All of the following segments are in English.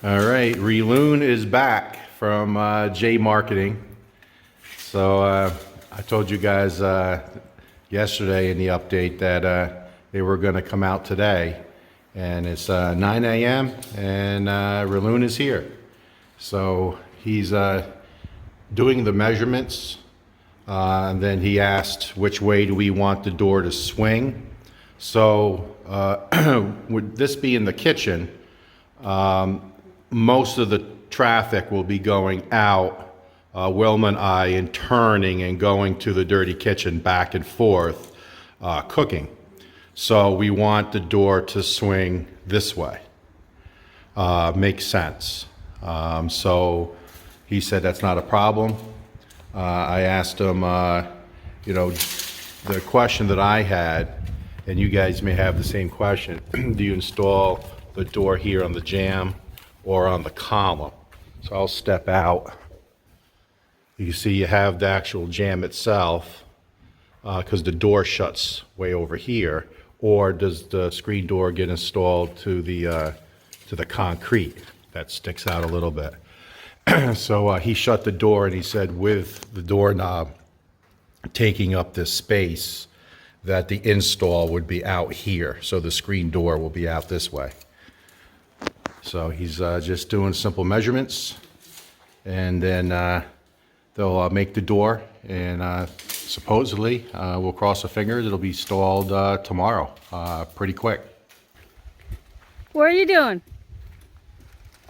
All right, Reloon is back from J Marketing. So I told you guys yesterday in the update that they were going to come out today, and it's 9 a.m. and Reloon is here. So he's doing the measurements, and then he asked which way do we want the door to swing. So would this be in the kitchen? Most of the traffic will be going out Wilma and I and turning and going to the dirty kitchen back and forth cooking. So we want the door to swing this way. Makes sense. So he said that's not a problem. I asked him, the question that I had, and you guys may have the same question, do you install the door here on the jamb or on the column? So I'll step out. You see you have the actual jamb itself because the door shuts way over here, or does the screen door get installed to the concrete that sticks out a little bit? So he shut the door and he said with the doorknob taking up this space that the install would be out here, so the screen door will be out this way. So he's just doing simple measurements, and then they'll make the door, and supposedly we'll cross our fingers, it'll be installed tomorrow, pretty quick. What are you doing?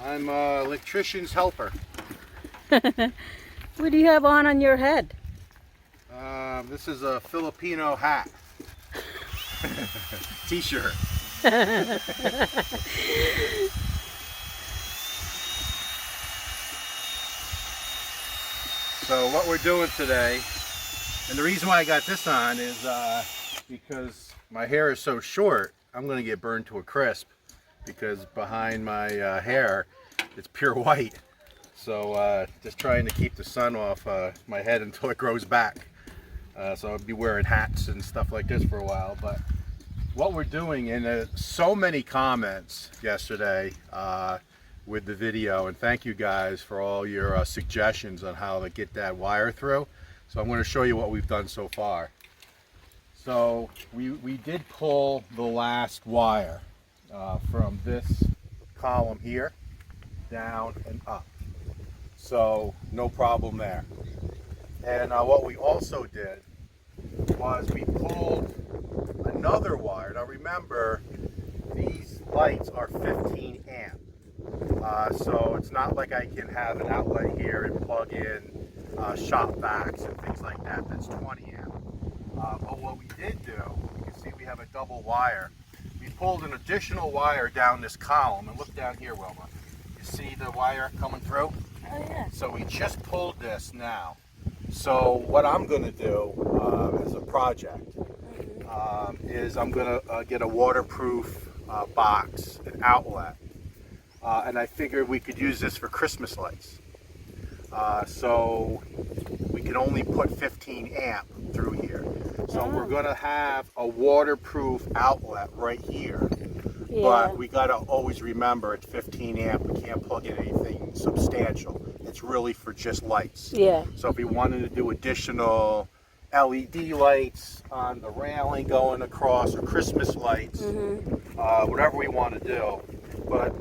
I'm an electrician's helper. What do you have on your head? This is a Filipino hat. T-shirt. So what we're doing today, and the reason why I got this on is because my hair is so short, I'm going to get burned to a crisp because behind my hair it's pure white. So just trying to keep the sun off my head until it grows back. So I'll be wearing hats and stuff like this for a while. But what we're doing, and so many comments yesterday with the video, and thank you guys for all your suggestions on how to get that wire through. So I'm going to show you what we've done so far. So we did pull the last wire from this column here down and up. So no problem there. And what we also did was we pulled another wire. Now remember, these lights are 15 amp. So it's not like I can have an outlet here and plug in shop vacs and things like that. That's 20 amp. But what we did do, you can see we have a double wire. We pulled an additional wire down this column, and look down here, Wilma. You see the wire coming through? Oh yeah. So we just pulled this now. So what I'm going to do as a project is I'm going to get a waterproof box, an outlet, and I figured we could use this for Christmas lights. So we can only put 15 amp through here. So we're going to have a waterproof outlet right here. Yeah. But we got to always remember it's 15 amp. We can't plug in anything substantial. It's really for just lights. Yeah. So if we wanted to do additional LED lights on the railing going across, or Christmas lights, whatever we want to do. But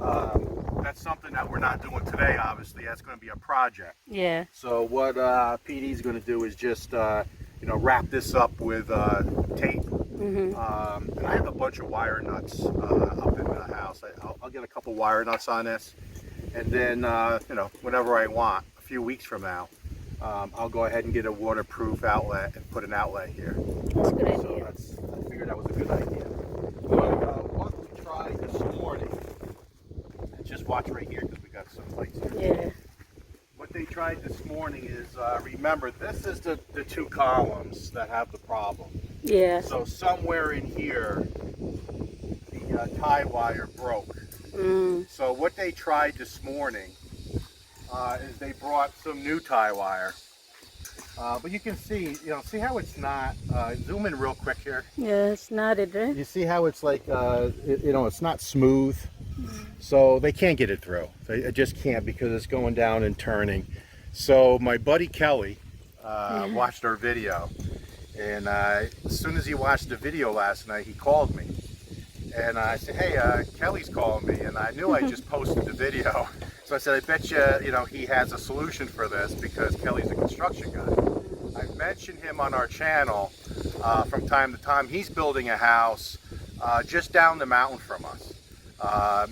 that's something that we're not doing today, obviously. That's going to be a project. Yeah. So what PD is going to do is just wrap this up with tape. And I have a bunch of wire nuts up in the house. I'll get a couple wire nuts on this, and then whenever I want, a few weeks from now, I'll go ahead and get a waterproof outlet and put an outlet here. That's a good idea. So I figured that was a good idea. But what we tried this morning, and just watch right here because we got some lights here. Yeah. What they tried this morning is, remember, this is the two columns that have the problem. Yeah. So somewhere in here, the tie wire broke. So what they tried this morning is they brought some new tie wire. But you can see, see how it's not, zoom in real quick here. Yeah, it's knotted, right? You see how it's like, it's not smooth. So they can't get it through. They just can't because it's going down and turning. So my buddy Kelly watched our video, and as soon as he watched the video last night, he called me. And I said, hey, Kelly's calling me, and I knew I just posted the video. So I said, I bet you, he has a solution for this because Kelly's a construction guy. I've mentioned him on our channel from time to time. He's building a house just down the mountain from us.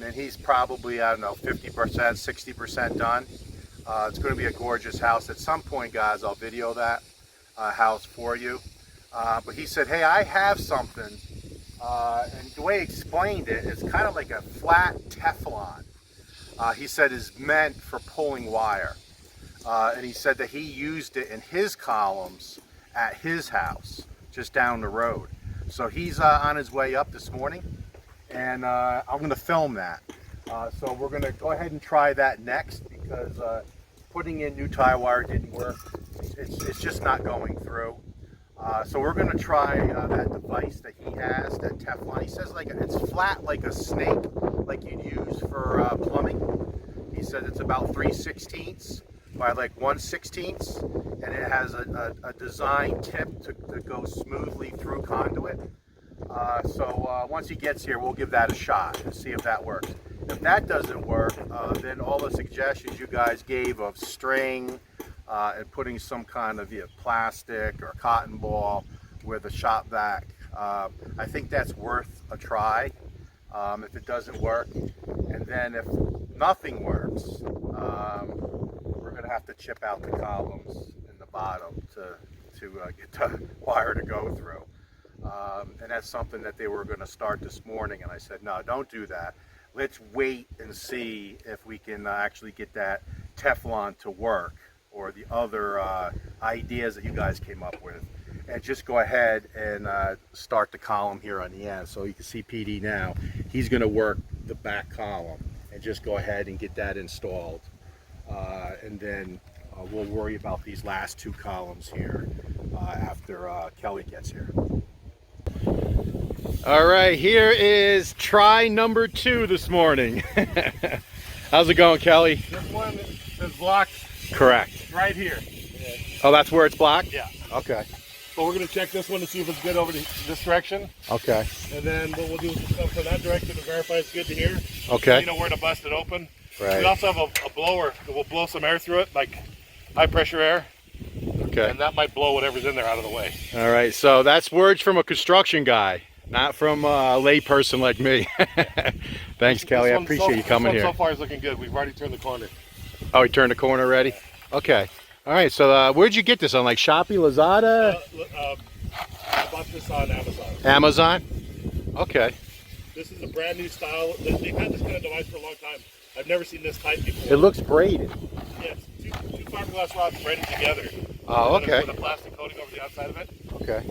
And he's probably, I don't know, 50%, 60% done. It's going to be a gorgeous house. At some point, guys, I'll video that house for you. But he said, hey, I have something. And the way he explained it, it's kind of like a flat Teflon. He said is meant for pulling wire. And he said that he used it in his columns at his house, just down the road. So he's on his way up this morning, and I'm going to film that. So we're going to go ahead and try that next because putting in new tie wire didn't work. It's just not going through. So we're going to try that device that he has, that Teflon. He says it's flat like a snake, like you'd use for plumbing. He said it's about 3/16 by like 1/16, and it has a design tip to go smoothly through conduit. So once he gets here, we'll give that a shot and see if that works. If that doesn't work, then all the suggestions you guys gave of string, and putting some kind of plastic or cotton ball with a shop vac, I think that's worth a try if it doesn't work. And then if nothing works, we're going to have to chip out the columns in the bottom to get the wire to go through. And that's something that they were going to start this morning, and I said, no, don't do that. Let's wait and see if we can actually get that Teflon to work, or the other ideas that you guys came up with, and just go ahead and start the column here on the end. So you can see PD now, he's going to work the back column and just go ahead and get that installed, and then we'll worry about these last two columns here after Kelly gets here. All right, here is try number 2 this morning. How's it going, Kelly? This one is blocked. Correct. Right here. Oh, that's where it's blocked? Yeah. Okay. But we're going to check this one to see if it's good over this direction. Okay. And then what we'll do is we'll come from that direction to verify it's good to here. Okay. You know where to bust it open. Right. We also have a blower that will blow some air through it, like high pressure air. Okay. And that might blow whatever's in there out of the way. All right. So that's words from a construction guy, not from a lay person like me. Thanks, Kelly. I appreciate you coming here. So far is looking good. We've already turned the corner. Oh, he turned the corner already? Okay. All right. So where'd you get this on? Like Shopee, Lazada? I bought this on Amazon. Amazon? Okay. This is a brand new style. They've had this kind of device for a long time. I've never seen this type before. It looks braided. Yeah, it's two fiberglass rods braided together. Oh, okay. With a plastic coating over the outside of it. Okay.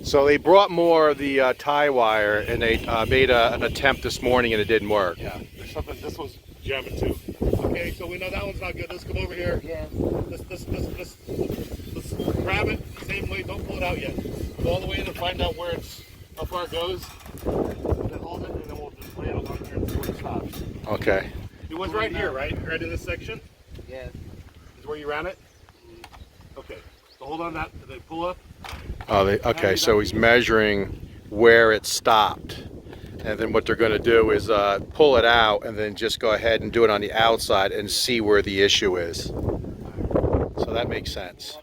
So they brought more of the tie wire, and they made an attempt this morning, and it didn't work. Yeah, there's something. This one's jamming too. Okay, so we know that one's not good. Let's come over here. Yeah. Let's grab it same way. Don't pull it out yet. Go all the way in and find out how far it goes. And then hold it, and then we'll just lay it along here and see where it stops. Okay. It was right here, right? Right in this section? Yeah. Is where you ran it? Okay. So hold on that, and then pull up. Oh, okay. So he's measuring where it stopped. And then what they're going to do is pull it out and then just go ahead and do it on the outside and see where the issue is. So that makes sense.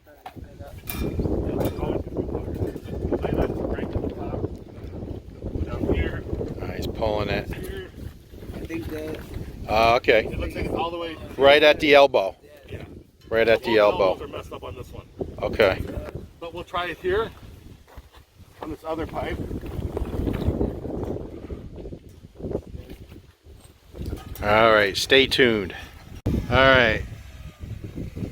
He's pulling it. I think the Okay. It looks like it's all the way. Right at the elbow. Yeah. Right at the elbow. Are messed up on this one. Okay. But we'll try it here on this other pipe. All right. Stay tuned. All right.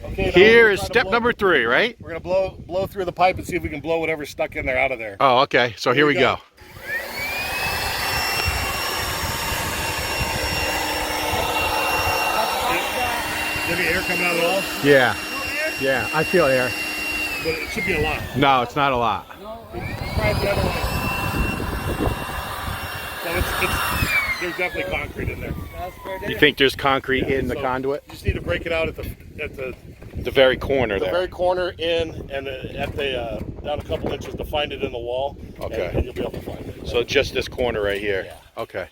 Okay, now Here we're is gonna step blow- number 3, right? We're gonna blow through the pipe and see if we can blow whatever's stuck in there out of there. Oh, okay. So here we go. Is there any air coming out at all? Yeah. Yeah. I feel air. But it should be a lot. No, it's not a lot. Try it the other way. So There's definitely concrete in there. You think there's concrete in the So conduit? You just need to break it out at the The very corner the there. very corner in and at the down a couple inches to find it in the wall. Okay. And you'll be able to find it. So just this corner right here. Yeah. Okay.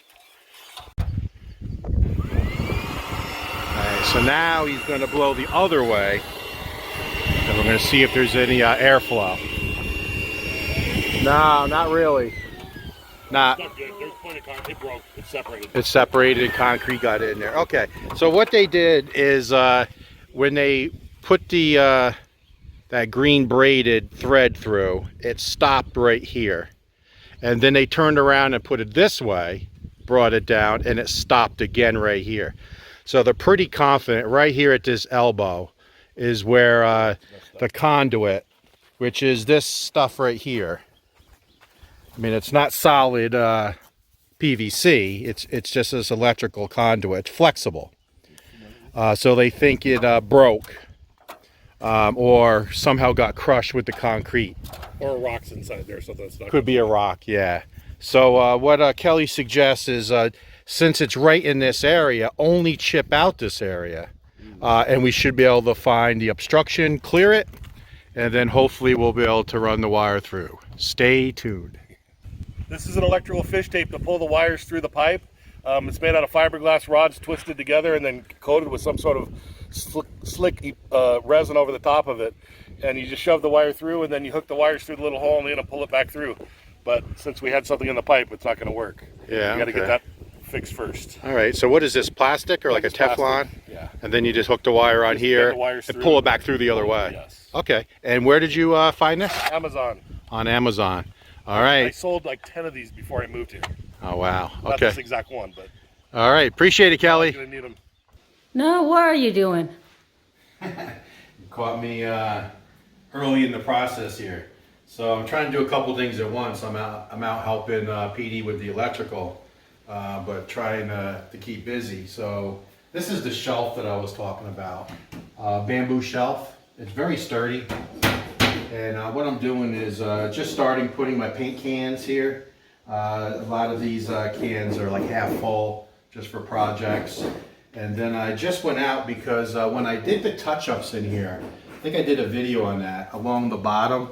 Alright, so now he's going to blow the other way. And we're going to see if there's any airflow. No, not really. Not. It's not good. There's plenty of concrete. It broke. It's separated. It's separated, concrete got in there. Okay, so what they did is when they put the that green braided thread through, it stopped right here. And then they turned around and put it this way, brought it down, and it stopped again right here. So they're pretty confident right here at this elbow is where the conduit, which is this stuff right here. I mean, it's not solid PVC. It's just this electrical conduit. It's flexible. So they think it broke or somehow got crushed with the concrete. Or rocks inside there, so that's not. Could be a rock, yeah. So what Kelly suggests is since it's right in this area, only chip out this area. And we should be able to find the obstruction, clear it, and then hopefully we'll be able to run the wire through. Stay tuned. This is an electrical fish tape to pull the wires through the pipe. It's made out of fiberglass rods twisted together and then coated with some sort of slick resin over the top of it. And you just shove the wire through and then you hook the wires through the little hole and you're going to pull it back through. But since we had something in the pipe, it's not going to work. Yeah, You got to okay. get that fixed first. All right, so what is this, plastic or like a It's plastic. Teflon? Yeah. And then you just hook the wire on Just get here the wires and through. pull it back through the other way. Yes. Okay, and where did you find this? Amazon. On Amazon. All I right. sold like 10 of these before I moved here. Oh, wow. Not Okay. this exact one, but All right, appreciate it, Kelly. I'm going to need them. No, what are you doing? Caught me early in the process here. So I'm trying to do a couple things at once. I'm out helping PD with the electrical, but trying to keep busy. So this is the shelf that I was talking about. Bamboo shelf. It's very sturdy. And what I'm doing is just starting putting my paint cans here. A lot of these cans are like half full just for projects. And then I just went out because when I did the touch-ups in here, I think I did a video on that, along the bottom,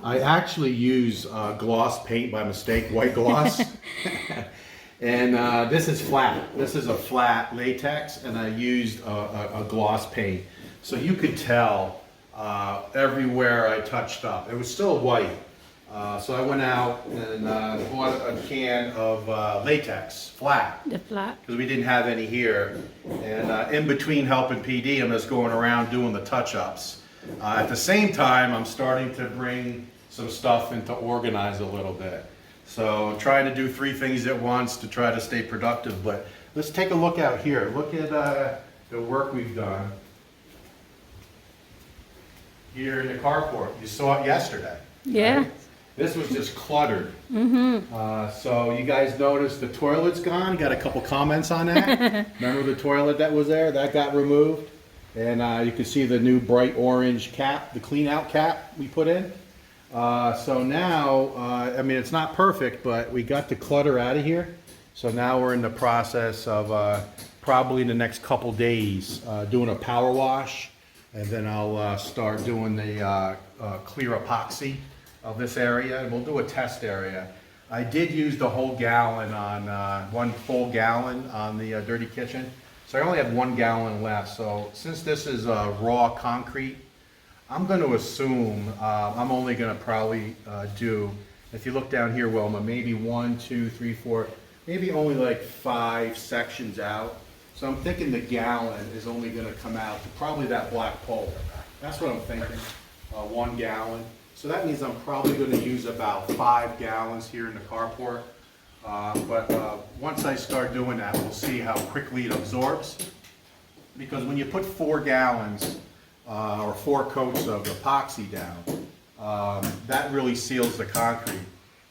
I actually use gloss paint by mistake, white gloss. And this is flat. This is a flat latex, and I used a gloss paint. So you could tell everywhere I touched up. It was still white. So I went out and bought a can of latex, flat, The flat? because we didn't have any here. And in between helping PD, I'm just going around doing the touch-ups. At the same time, I'm starting to bring some stuff in to organize a little bit. So I'm trying to do 3 things at once to try to stay productive. But let's take a look out here. Look at the work we've done here in the carport. You saw it yesterday. Yeah. Right? This was just cluttered. So you guys noticed the toilet's gone. Got a couple comments on that. Remember the toilet that was there? That got removed. And you can see the new bright orange cap, the clean out cap we put in. So now, I mean, it's not perfect, but we got the clutter out of here. So now we're in the process of probably in the next couple days doing a power wash. And then I'll start doing the clear epoxy of this area, and we'll do a test area. I did use the whole gallon on 1 full gallon on the dirty kitchen, so I only have 1 gallon left. So since this is raw concrete, I'm going to assume I'm only going to probably do, if you look down here, Wilma, maybe 1, 2, 3, 4, maybe only like 5 sections out. So I'm thinking the gallon is only going to come out to probably that black pole. That's what I'm thinking, 1 gallon. So that means I'm probably going to use about 5 gallons here in the carport. But once I start doing that, we'll see how quickly it absorbs. Because when you put 4 gallons or 4 coats of epoxy down, that really seals the concrete.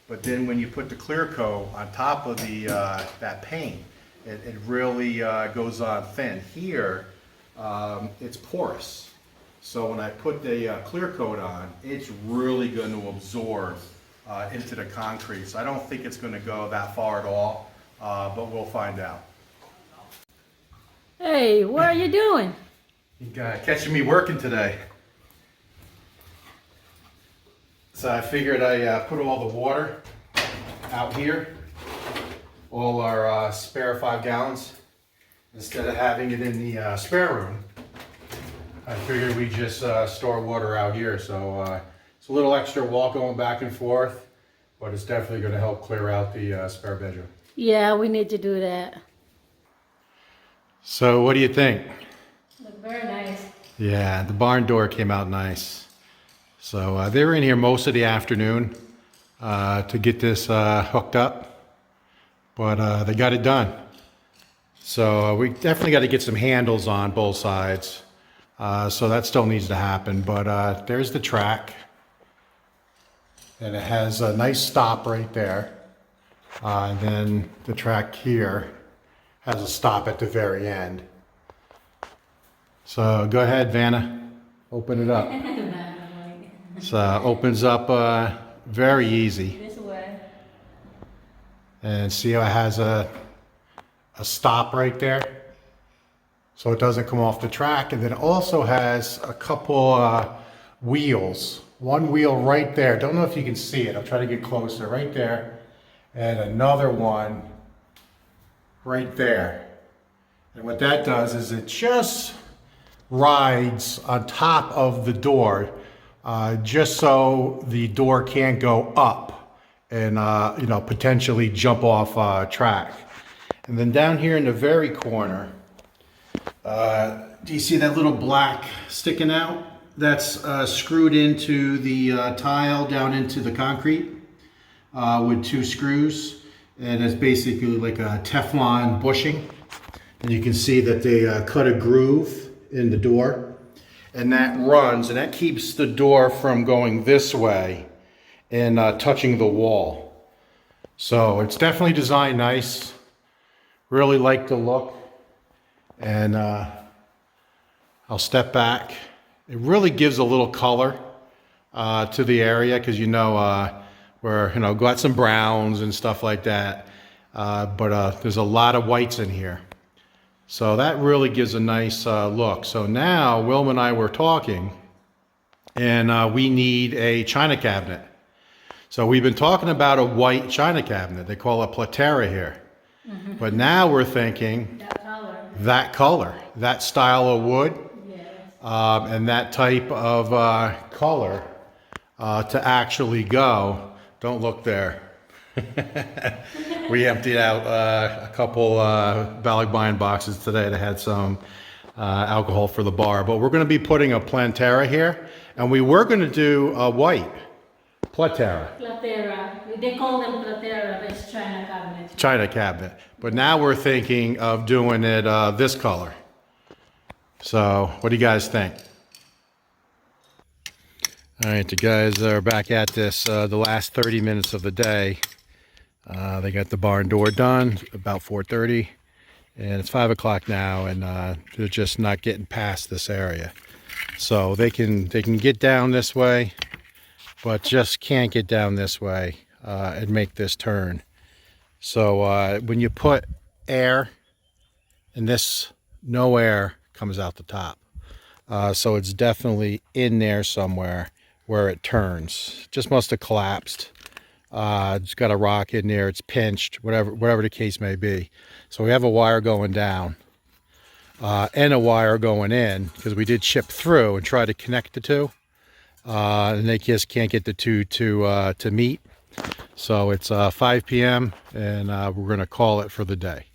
But then when you put the clear coat on top of the that paint, it really goes on thin. Here, it's porous. So when I put the clear coat on, it's really going to absorb into the concrete. So I don't think it's going to go that far at all. but we'll find out. Hey, what are you doing? You catching me working today. So I figured I put all the water out here, all our spare 5 gallons, instead of having it in the spare room. I figured we just store water out here, so it's a little extra walk going back and forth, but it's definitely going to help clear out the spare bedroom. Yeah, we need to do that. So what do you think? Look very nice. Yeah, the barn door came out nice. So they were in here most of the afternoon to get this hooked up, but they got it done. So we definitely got to get some handles on both sides. So that still needs to happen, but there's the track. And it has a nice stop right there. And then the track here has a stop at the very end. So go ahead, Vanna, open it up. So opens up very easy. This way. And see how it has a stop right there? So it doesn't come off the track. And then it also has a couple wheels. One wheel right there. Don't know if you can see it. I'll try to get closer. Right there. And another one right there. And what that does is it just rides on top of the door, just so the door can't go up and potentially jump off track. And then down here in the very corner, do you see that little black sticking out? That's screwed into the tile down into the concrete with 2 screws, and it's basically like a Teflon bushing. And you can see that they cut a groove in the door, and that runs, and that keeps the door from going this way and touching the wall. So it's definitely designed nice. Really like the look. And I'll step back. It really gives a little color to the area, because we're got some browns and stuff like that, but there's a lot of whites in here. So that really gives a nice look. So now Wilma and I were talking, and we need a china cabinet. So we've been talking about a white china cabinet. They call it Platera here. Mm-hmm. But now we're thinking that color, that style of wood, yes. And that type of color to actually go. Don't look there. We emptied out a couple Balagbine boxes today that had some alcohol for the bar. But we're going to be putting a Plantera here, and we were going to do a white Platera. Platera. They call them Platera. That's China cabinet. China cabinet. But now we're thinking of doing it this color. So what do you guys think? All right, the guys are back at this the last 30 minutes of the day. They got the barn door done about 4:30, and it's 5 o'clock now, and they're just not getting past this area. So they can get down this way, but just can't get down this way and make this turn. So when you put air in this, no air comes out the top. So it's definitely in there somewhere where it turns. Just must have collapsed. It's got a rock in there, it's pinched, whatever the case may be. So we have a wire going down and a wire going in, because we did chip through and try to connect the two, and they just can't get the two to meet. So it's 5 p.m. and we're going to call it for the day.